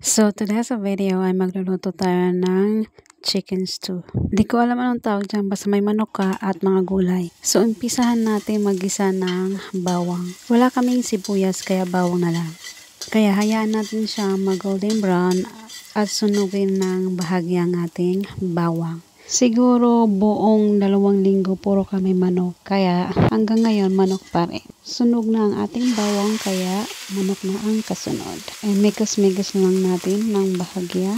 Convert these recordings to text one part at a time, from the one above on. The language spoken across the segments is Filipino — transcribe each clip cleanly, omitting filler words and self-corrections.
So, today's video ay magluluto tayo ng chicken stew. Di ko alam anong tawag dyan, basta may manok ka at mga gulay. So, umpisahan natin mag-isa ng bawang. Wala kaming sibuyas, kaya bawang na lang. Kaya hayaan natin siya mag-golden brown at sunugin ng bahagi ang ating bawang. Siguro buong 2 linggo puro kami manok, kaya hanggang ngayon manok pa rin. Sunog na ang ating bawang, kaya manok na ang kasunod. Ay migas-migas lang natin ng bahagya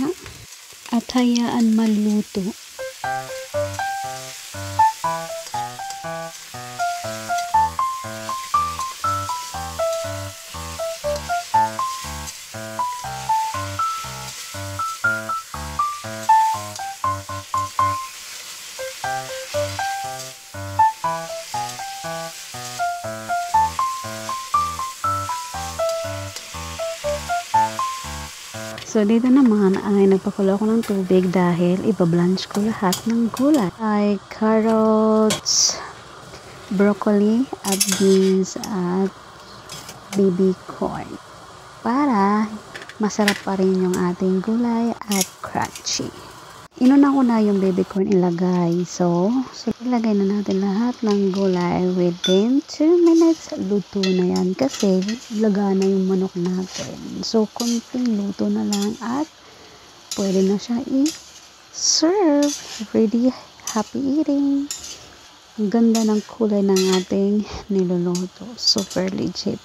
at hayaan maluto. So, dito naman ay nagpakulo ako ng tubig dahil ibablanch ko lahat ng gulay. Ay carrots, broccoli, at beans, at baby corn. Para masarap pa rin yung ating gulay at crunchy. Inuna ko na yung baby corn ilagay. So ilagay na natin lahat ng gulay within 2 minutes. Luto na yan kasi laga na yung manok natin. So, konting luto na lang at pwede na siya i-serve. Ready, happy eating. Ang ganda ng kulay ng ating niluluto. Super legit.